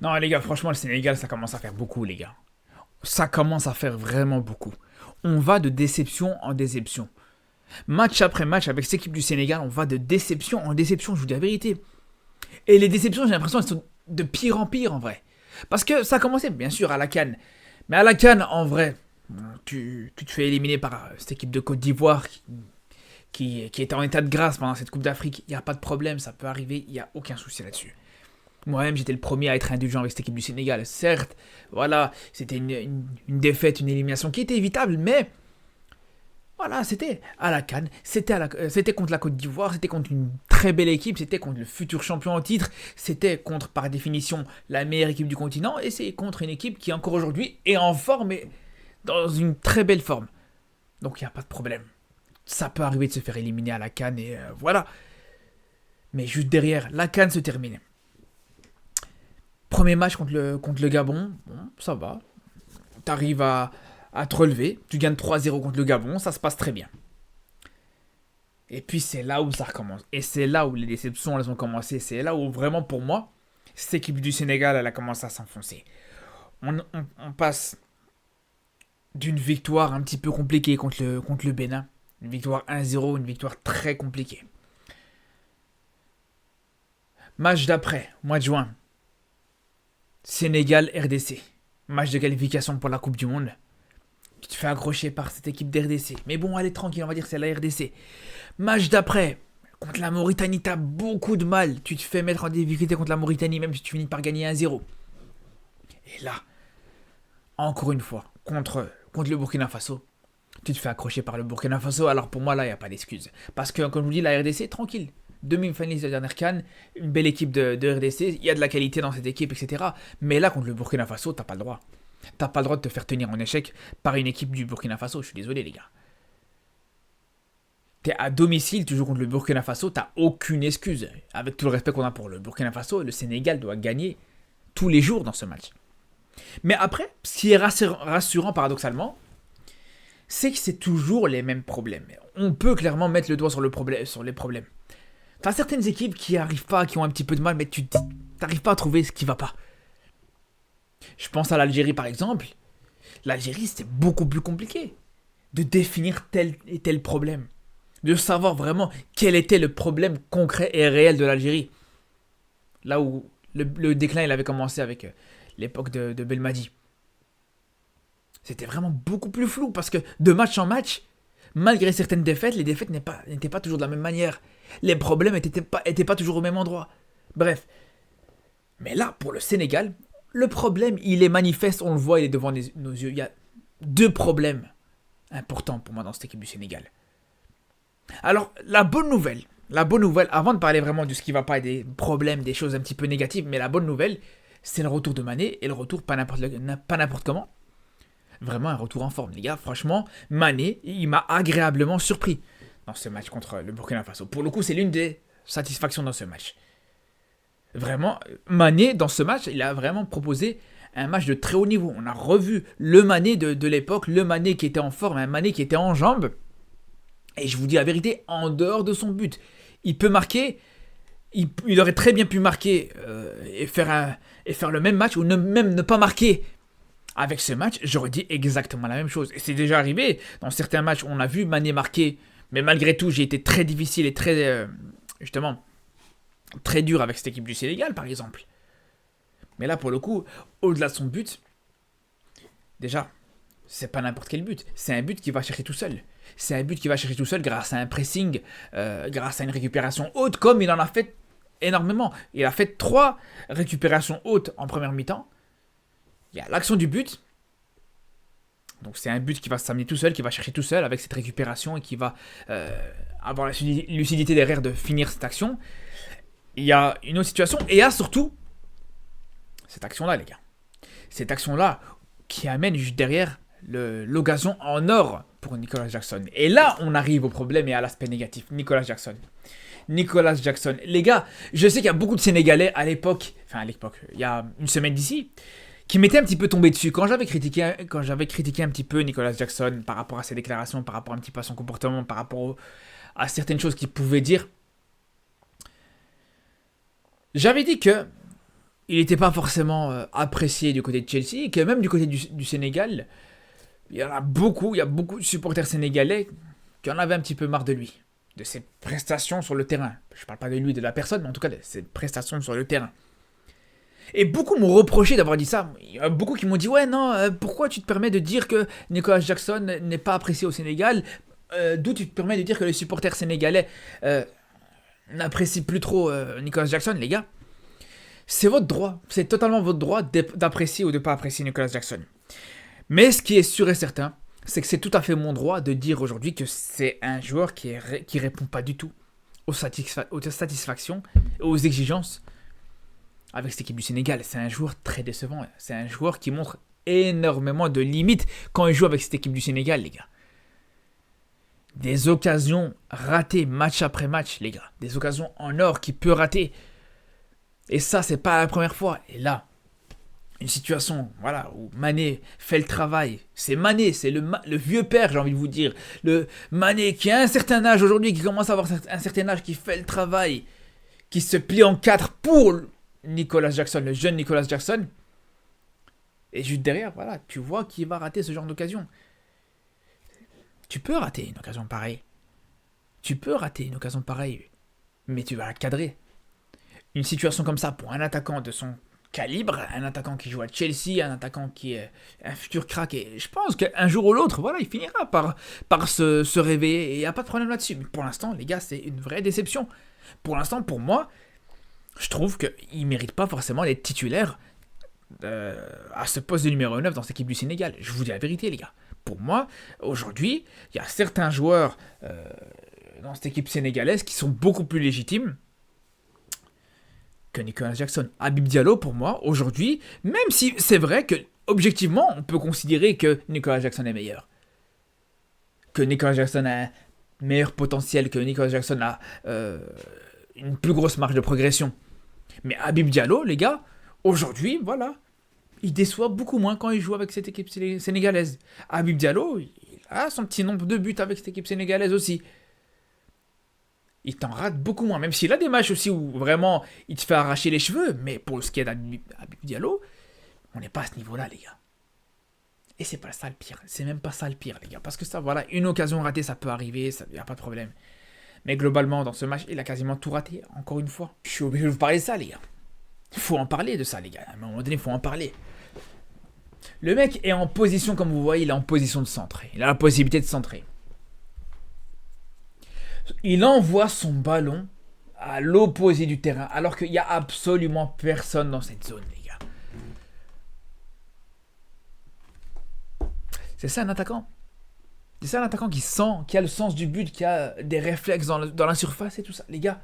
Non, les gars, franchement, le Sénégal, ça commence à faire beaucoup, les gars. Ça commence à faire vraiment beaucoup. On va de déception en déception. Match après match avec cette équipe du Sénégal, on va de déception en déception, je vous dis la vérité. Et les déceptions, j'ai l'impression, elles sont de pire en pire, en vrai. Parce que ça a commencé, bien sûr, à la CAN. Mais à la CAN, en vrai, tu te fais éliminer par cette équipe de Côte d'Ivoire qui était en état de grâce pendant cette Coupe d'Afrique. Il n'y a pas de problème, ça peut arriver, il n'y a aucun souci là-dessus. Moi-même, j'étais le premier à être indulgent avec cette équipe du Sénégal. Certes, voilà, c'était une défaite, une élimination qui était évitable, mais voilà, c'était à la CAN, c'était contre la Côte d'Ivoire, c'était contre une très belle équipe, c'était contre le futur champion en titre, c'était contre, par définition, la meilleure équipe du continent, et c'est contre une équipe qui, encore aujourd'hui, est en forme et dans une très belle forme. Donc il n'y a pas de problème. Ça peut arriver de se faire éliminer à la CAN, et voilà. Mais juste derrière, la CAN se termine. Premier match contre le Gabon, bon, ça va. T'arrives à te relever, tu gagnes 3-0 contre le Gabon, ça se passe très bien. Et puis c'est là où ça recommence. Et c'est là où les déceptions elles ont commencé. C'est là où vraiment pour moi, cette équipe du Sénégal elle a commencé à s'enfoncer. On passe d'une victoire un petit peu compliquée contre le Bénin. Une victoire 1-0, une victoire très compliquée. Match d'après, mois de juin. Sénégal-RDC. Match de qualification pour la Coupe du Monde. Tu te fais accrocher par cette équipe d'RDC. Mais bon, allez tranquille, on va dire que c'est la RDC. Match d'après, contre la Mauritanie, t'as beaucoup de mal. Tu te fais mettre en difficulté contre la Mauritanie, même si tu finis par gagner 1-0. Et là, encore une fois, contre le Burkina Faso, tu te fais accrocher par le Burkina Faso. Alors pour moi, là, il n'y a pas d'excuse. Parce que, comme je vous dis, la RDC, tranquille. Demi-finaliste de la dernière CAN, une belle équipe de RDC, il y a de la qualité dans cette équipe, etc. Mais là, contre le Burkina Faso, t'as pas le droit. T'as pas le droit de te faire tenir en échec par une équipe du Burkina Faso, je suis désolé les gars. T'es à domicile, tu joues contre le Burkina Faso, t'as aucune excuse. Avec tout le respect qu'on a pour le Burkina Faso, le Sénégal doit gagner tous les jours dans ce match. Mais après, ce qui est rassurant paradoxalement, c'est que c'est toujours les mêmes problèmes. On peut clairement mettre le doigt sur les problèmes. T'as certaines équipes qui arrivent pas, qui ont un petit peu de mal, mais tu t'arrives pas à trouver ce qui va pas. Je pense à l'Algérie par exemple. L'Algérie, c'était beaucoup plus compliqué de définir tel et tel problème. De savoir vraiment quel était le problème concret et réel de l'Algérie. Là où le déclin il avait commencé avec l'époque de Belmadi. C'était vraiment beaucoup plus flou parce que de match en match, malgré certaines défaites, les défaites n'étaient pas toujours de la même manière. Les problèmes étaient pas toujours au même endroit. Bref. Mais là, pour le Sénégal, le problème, il est manifeste, on le voit, il est devant nos yeux. Il y a deux problèmes importants pour moi dans cette équipe du Sénégal. Alors, la bonne nouvelle, avant de parler vraiment de ce qui va pas et des problèmes, des choses un petit peu négatives, mais la bonne nouvelle, c'est le retour de Mané, et le retour pas n'importe comment. Vraiment un retour en forme, les gars. Franchement, Mané, il m'a agréablement surpris dans ce match contre le Burkina Faso. Pour le coup, c'est l'une des satisfactions dans ce match. Vraiment, Mané, dans ce match, il a vraiment proposé un match de très haut niveau. On a revu le Mané de l'époque, le Mané qui était en forme, un Mané qui était en jambes. Et je vous dis la vérité, en dehors de son but, il peut marquer, il aurait très bien pu marquer et faire le même match, ou même ne pas marquer. Avec ce match, j'aurais dit exactement la même chose. Et c'est déjà arrivé, dans certains matchs, on a vu Mané marquer, mais malgré tout, j'ai été très difficile et très, justement, très dur avec cette équipe du Sénégal, par exemple. Mais là, pour le coup, au-delà de son but, déjà, c'est pas n'importe quel but. C'est un but qui va chercher tout seul. C'est un but qui va chercher tout seul grâce à un pressing, grâce à une récupération haute, comme il en a fait énormément. Il a fait 3 récupérations hautes en première mi-temps. Il y a l'action du but. Donc c'est un but qui va s'amener tout seul, qui va chercher tout seul avec cette récupération et qui va avoir la lucidité derrière de finir cette action. Il y a une autre situation et il y a surtout cette action-là, les gars. Cette action-là qui amène juste derrière l'occasion en or pour Nicolas Jackson. Et là, on arrive au problème et à l'aspect négatif. Nicolas Jackson. Les gars, je sais qu'il y a beaucoup de Sénégalais à l'époque, il y a une semaine d'ici, qui m'étaient un petit peu tombés dessus. Quand j'avais critiqué un petit peu Nicolas Jackson par rapport à ses déclarations, par rapport un petit peu à son comportement, par rapport à certaines choses qu'il pouvait dire, j'avais dit que il n'était pas forcément apprécié du côté de Chelsea, et que même du côté du Sénégal, il y a beaucoup de supporters sénégalais qui en avaient un petit peu marre de lui, de ses prestations sur le terrain. Je parle pas de lui, de la personne, mais en tout cas de ses prestations sur le terrain. Et beaucoup m'ont reproché d'avoir dit ça. Il y a beaucoup qui m'ont dit ouais non, pourquoi tu te permets de dire que Nicolas Jackson n'est pas apprécié au Sénégal, d'où tu te permets de dire que les supporters sénégalais n'apprécient plus trop Nicolas Jackson, les gars. C'est votre droit, c'est totalement votre droit d'apprécier ou de ne pas apprécier Nicolas Jackson. Mais ce qui est sûr et certain, c'est que c'est tout à fait mon droit de dire aujourd'hui que c'est un joueur qui répond pas du tout aux satisfactions et aux exigences avec cette équipe du Sénégal. C'est un joueur très décevant. C'est un joueur qui montre énormément de limites quand il joue avec cette équipe du Sénégal, les gars. Des occasions ratées match après match, les gars. Des occasions en or qu'il peut rater. Et ça, c'est pas la première fois. Et là, une situation voilà, où Mané fait le travail. C'est Mané, c'est le vieux père, j'ai envie de vous dire. Le Mané qui a un certain âge aujourd'hui, qui commence à avoir un certain âge, qui fait le travail, qui se plie en quatre pour Nicolas Jackson, le jeune Nicolas Jackson. Et juste derrière, voilà, tu vois qu'il va rater ce genre d'occasion. Tu peux rater une occasion pareille. Mais tu vas la cadrer. Une situation comme ça pour un attaquant de son calibre, un attaquant qui joue à Chelsea, un attaquant qui est un futur crack, et je pense qu'un jour ou l'autre, voilà, il finira par se réveiller, et il n'y a pas de problème là-dessus. Mais pour l'instant, les gars, c'est une vraie déception. Pour l'instant, pour moi, je trouve qu'il ne mérite pas forcément d'être titulaire à ce poste de numéro 9 dans cette équipe du Sénégal. Je vous dis la vérité, les gars. Pour moi, aujourd'hui, il y a certains joueurs dans cette équipe sénégalaise qui sont beaucoup plus légitimes que Nicolas Jackson. Habib Diallo, pour moi, aujourd'hui, même si c'est vrai que, objectivement, on peut considérer que Nicolas Jackson est meilleur. Que Nicolas Jackson a un meilleur potentiel, que Nicolas Jackson a une plus grosse marge de progression. Mais Habib Diallo, les gars, aujourd'hui, voilà, il déçoit beaucoup moins quand il joue avec cette équipe sénégalaise. Habib Diallo, il a son petit nombre de buts avec cette équipe sénégalaise aussi. Il t'en rate beaucoup moins, même s'il a des matchs aussi où vraiment il te fait arracher les cheveux, mais pour ce qui est d'Habib Diallo, on n'est pas à ce niveau-là, les gars. Et c'est pas ça le pire, c'est même pas ça le pire, les gars, parce que ça, voilà, une occasion ratée, ça peut arriver, il n'y a pas de problème. Mais globalement, dans ce match, il a quasiment tout raté, encore une fois. Je suis obligé de vous parler de ça, les gars. Il faut en parler de ça, les gars. À un moment donné, il faut en parler. Le mec est en position, comme vous voyez, il est en position de centrer. Il a la possibilité de centrer. Il envoie son ballon à l'opposé du terrain, alors qu'il n'y a absolument personne dans cette zone, les gars. C'est ça un attaquant. C'est ça un attaquant qui sent, qui a le sens du but, qui a des réflexes dans la surface et tout ça. Les gars,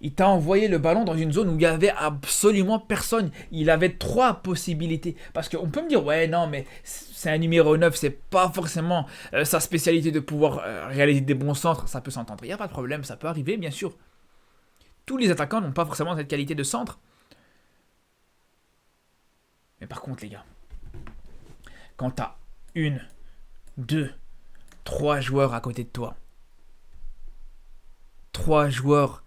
il t'a envoyé le ballon dans une zone où il n'y avait absolument personne. Il avait 3 possibilités. Parce qu'on peut me dire, ouais, non, mais c'est un numéro 9, c'est pas forcément sa spécialité de pouvoir réaliser des bons centres. Ça peut s'entendre. Il n'y a pas de problème, ça peut arriver, bien sûr. Tous les attaquants n'ont pas forcément cette qualité de centre. Mais par contre, les gars, quand t'as 1, 2, 3 joueurs à côté de toi, 3 joueurs.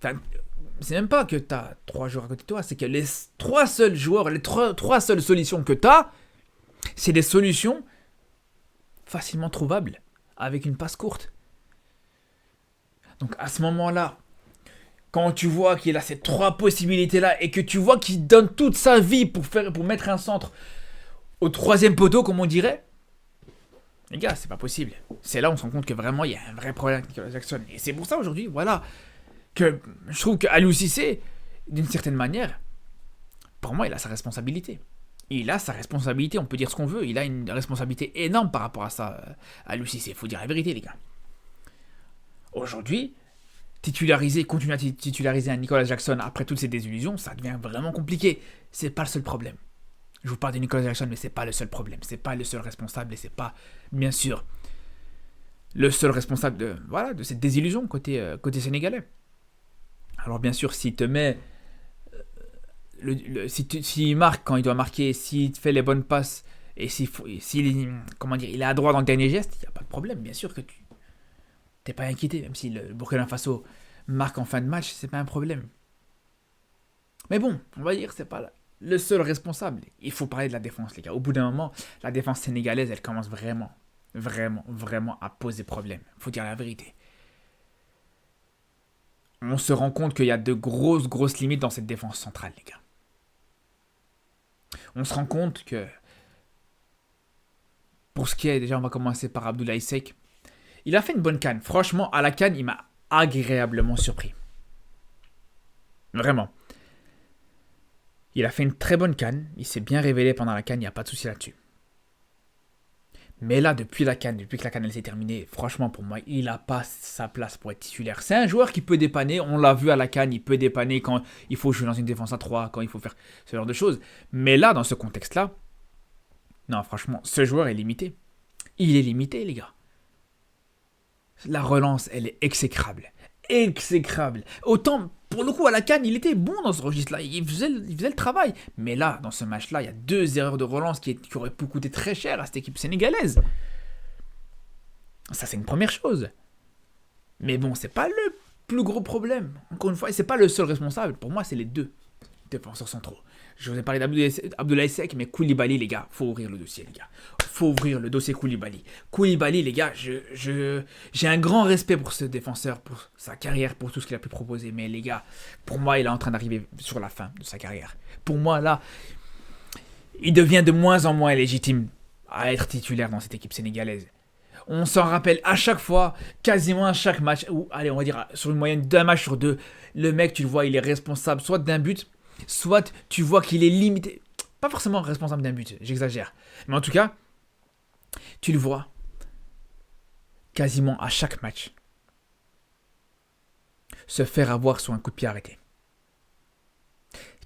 Enfin, c'est même pas que t'as 3 joueurs à côté de toi, c'est que les 3 seuls joueurs, les 3 seules solutions que t'as, c'est des solutions facilement trouvables avec une passe courte. Donc à ce moment-là, quand tu vois qu'il a ces 3 possibilités-là et que tu vois qu'il donne toute sa vie pour mettre un centre au 3e poteau, comme on dirait, les gars, c'est pas possible. C'est là où on se rend compte que vraiment il y a un vrai problème avec Nicolas Jackson. Et c'est pour ça aujourd'hui, voilà, que je trouve qu'Aliou Cissé, d'une certaine manière, pour moi, il a sa responsabilité. Il a sa responsabilité, on peut dire ce qu'on veut, il a une responsabilité énorme par rapport à ça, Aliou Cissé. Il faut dire la vérité, les gars. Aujourd'hui, continuer à titulariser un Nicolas Jackson après toutes ces désillusions, ça devient vraiment compliqué. C'est pas le seul problème. Je vous parle de Nicolas Jackson, mais c'est pas le seul problème. C'est pas le seul responsable et c'est pas, bien sûr, le seul responsable de cette désillusion côté sénégalais. Alors bien sûr, s'il te met, s'il marque quand il doit marquer, s'il te fait les bonnes passes et s'il il est adroit dans le dernier geste, il n'y a pas de problème. Bien sûr que tu n'es pas inquiété, même si le Burkina Faso marque en fin de match, c'est pas un problème. Mais bon, on va dire, c'est pas le seul responsable. Il faut parler de la défense, les gars. Au bout d'un moment, la défense sénégalaise, elle commence vraiment, vraiment, vraiment à poser problème. Faut dire la vérité. On se rend compte qu'il y a de grosses, grosses limites dans cette défense centrale, les gars. On se rend compte que, pour ce qui est, déjà, on va commencer par Abdoulaye Seck. Il a fait une bonne CAN. Franchement, à la CAN, il m'a agréablement surpris. Vraiment. Il a fait une très bonne CAN. Il s'est bien révélé pendant la CAN, il n'y a pas de souci là-dessus. Mais là, depuis la CAN, depuis que la CAN elle s'est terminée, franchement, pour moi, il n'a pas sa place pour être titulaire. C'est un joueur qui peut dépanner. On l'a vu à la CAN, il peut dépanner quand il faut jouer dans une défense à 3, quand il faut faire ce genre de choses. Mais là, dans ce contexte-là, non, franchement, ce joueur est limité. Il est limité, les gars. La relance, elle est exécrable. Exécrable. Autant, pour le coup, à la CAN, il était bon dans ce registre-là. Il faisait le travail. Mais là, dans ce match-là, il y a 2 erreurs de relance qui auraient pu coûter très cher à cette équipe sénégalaise. Ça, c'est une première chose. Mais bon, c'est pas le plus gros problème. Encore une fois, et c'est pas le seul responsable. Pour moi, c'est les 2 défenseurs centraux. Je vous ai parlé d'Abdoulaye Seck, mais Koulibaly, les gars, faut ouvrir le dossier, les gars. Faut ouvrir le dossier Koulibaly. Koulibaly, les gars, j'ai un grand respect pour ce défenseur, pour sa carrière, pour tout ce qu'il a pu proposer. Mais les gars, pour moi, il est en train d'arriver sur la fin de sa carrière. Pour moi, là, il devient de moins en moins légitime à être titulaire dans cette équipe sénégalaise. On s'en rappelle à chaque fois, quasiment à chaque match, ou allez, on va dire sur une moyenne d'un match sur 2, le mec, tu le vois, il est responsable soit d'un but, soit tu vois qu'il est limité. Pas forcément responsable d'un but, j'exagère. Mais en tout cas, tu le vois quasiment à chaque match se faire avoir sur un coup de pied arrêté.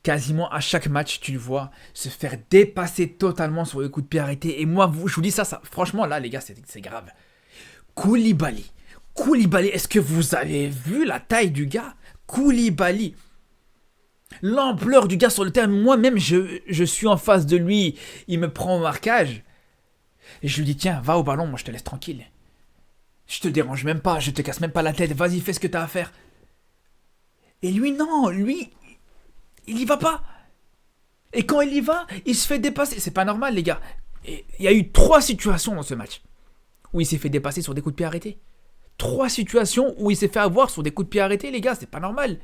Quasiment à chaque match, tu le vois se faire dépasser totalement sur le coup de pied arrêté. Et moi, je vous dis ça, franchement, là, les gars, c'est grave. Koulibaly, est-ce que vous avez vu la taille du gars? Koulibaly. L'ampleur du gars sur le terrain, moi-même, je suis en face de lui, il me prend au marquage. Et je lui dis, tiens, va au ballon, moi je te laisse tranquille. Je te dérange même pas, je te casse même pas la tête, vas-y, fais ce que t'as à faire. Et lui, non, lui, il y va pas. Et quand il y va, il se fait dépasser. C'est pas normal, les gars. Et il y a eu 3 situations dans ce match où il s'est fait dépasser sur des coups de pied arrêtés. 3 situations où il s'est fait avoir sur des coups de pied arrêtés, les gars, c'est pas normal.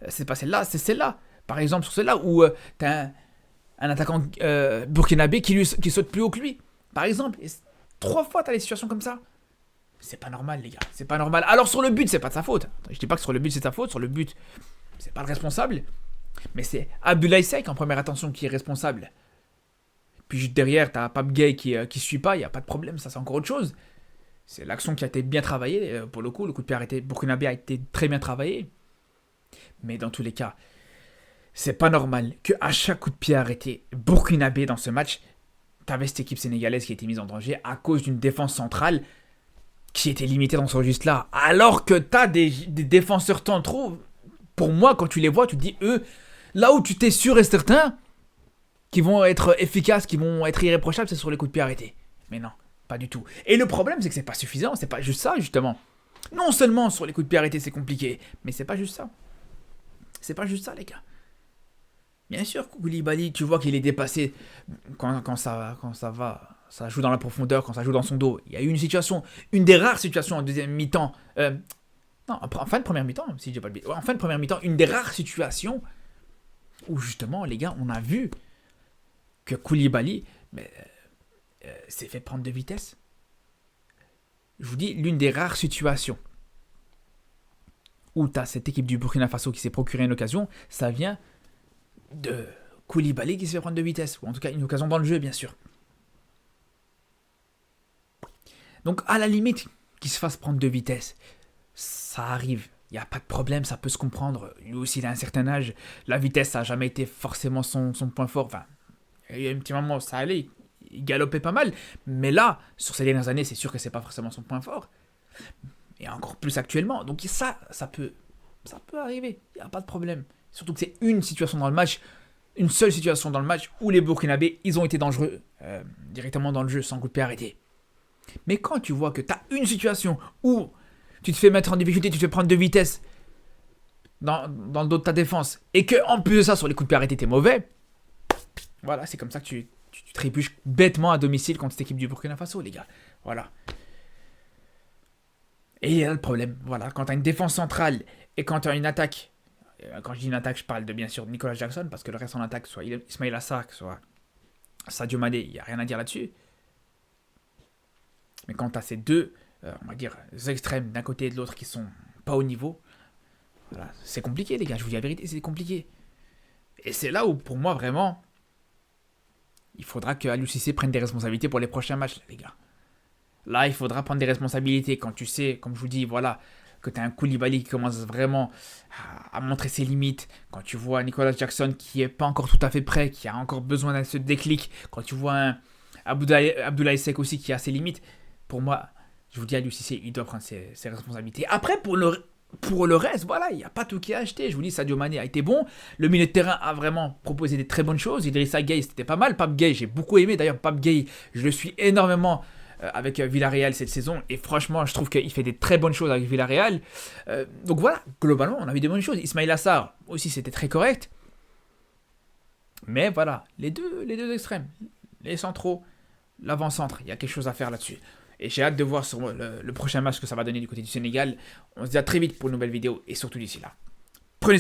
C'est pas celle-là, c'est celle-là. Par exemple, sur celle-là où t'as un attaquant burkinabé qui saute plus haut que lui. Par exemple, 3 fois t'as des situations comme ça. C'est pas normal, les gars. C'est pas normal. Alors sur le but, c'est pas de sa faute. Je dis pas que sur le but, c'est de sa faute. Sur le but, c'est pas le responsable. Mais c'est Abdoulaye Seck en première attention qui est responsable. Puis juste derrière, t'as Pape Gueye qui suit pas. Il y a pas de problème. Ça, c'est encore autre chose. C'est l'action qui a été bien travaillée. Pour le coup, le coup de pied arrêté burkinabé a été très bien travaillé. Mais dans tous les cas, c'est pas normal qu'à chaque coup de pied arrêté burkinabé dans ce match, t'avais cette équipe sénégalaise qui a été mise en danger à cause d'une défense centrale qui était limitée dans ce registre-là. Alors que t'as des défenseurs centraux, pour moi, quand tu les vois, tu te dis, eux, là où tu t'es sûr et certain qu'ils vont être efficaces, qu'ils vont être irréprochables, c'est sur les coups de pied arrêtés. Mais non, pas du tout. Et le problème, c'est que c'est pas suffisant, c'est pas juste ça, justement. Non seulement sur les coups de pied arrêtés, c'est compliqué, mais c'est pas juste ça. C'est pas juste ça, les gars. Bien sûr, Koulibaly, tu vois qu'il est dépassé quand ça joue dans la profondeur, quand ça joue dans son dos. Il y a eu une situation, une des rares situations en deuxième mi-temps, en fin de première mi-temps, si j'ai pas le bêtise. En fin de première mi-temps, une des rares situations où justement, les gars, on a vu que Koulibaly s'est fait prendre de vitesse. Je vous dis, l'une des rares situations où tu as cette équipe du Burkina Faso qui s'est procuré une occasion, ça vient de Koulibaly qui se fait prendre de vitesse, ou en tout cas une occasion dans le jeu, bien sûr. Donc à la limite qu'il se fasse prendre de vitesse, ça arrive, il n'y a pas de problème, ça peut se comprendre. Lui aussi, il a un certain âge, la vitesse, ça n'a jamais été forcément son point fort. Enfin, il y a un petit moment, ça allait, il galopait pas mal, mais là, sur ces dernières années, c'est sûr que c'est pas forcément son point fort. Et encore plus actuellement. Donc ça peut arriver, il n'y a pas de problème. Surtout que c'est une situation dans le match, une seule situation dans le match où les Burkinabés, ils ont été dangereux directement dans le jeu sans coup de pied arrêté. Mais quand tu vois que tu as une situation où tu te fais mettre en difficulté, tu te fais prendre de vitesse, dans le dos de ta défense, et que en plus de ça, sur les coups de pied arrêtés, t'es mauvais, voilà, c'est comme ça que tu trébuches bêtement à domicile contre cette équipe du Burkina Faso, les gars. Voilà. Et il y a le problème, voilà, quand tu as une défense centrale et quand tu as une attaque, quand je dis une attaque, je parle de bien sûr de Nicolas Jackson, parce que le reste en attaque, soit Ismail Assar, soit Sadio Mané, il n'y a rien à dire là-dessus. Mais quand tu as ces deux, on va dire, extrêmes d'un côté et de l'autre qui sont pas au niveau, voilà, c'est compliqué, les gars, je vous dis la vérité, c'est compliqué. Et c'est là où, pour moi, vraiment, il faudra que Aliou Cissé prenne des responsabilités pour les prochains matchs, les gars. Là, il faudra prendre des responsabilités quand tu sais, comme je vous dis, voilà, que tu as un Koulibaly qui commence vraiment à montrer ses limites, quand tu vois Nicolas Jackson qui n'est pas encore tout à fait prêt, qui a encore besoin d'un ce déclic, quand tu vois un Abdoulaye Seck aussi qui a ses limites, pour moi, je vous dis, Aliou Cissé, il doit prendre ses responsabilités. Après, pour le reste, voilà, il n'y a pas tout qui est acheté. Je vous dis, Sadio Mané a été bon. Le milieu de terrain a vraiment proposé des très bonnes choses. Idrissa Gueye, c'était pas mal. Pape Gueye, j'ai beaucoup aimé. D'ailleurs, Pape Gueye, je le suis énormément avec Villarreal cette saison. Et franchement, je trouve qu'il fait des très bonnes choses avec Villarreal. Donc voilà, globalement, on a vu des bonnes choses. Ismail Assar, aussi, c'était très correct. Mais voilà, les deux extrêmes, les centraux, l'avant-centre, il y a quelque chose à faire là-dessus. Et j'ai hâte de voir sur le prochain match que ça va donner du côté du Sénégal. On se dit à très vite pour une nouvelle vidéo et surtout d'ici là.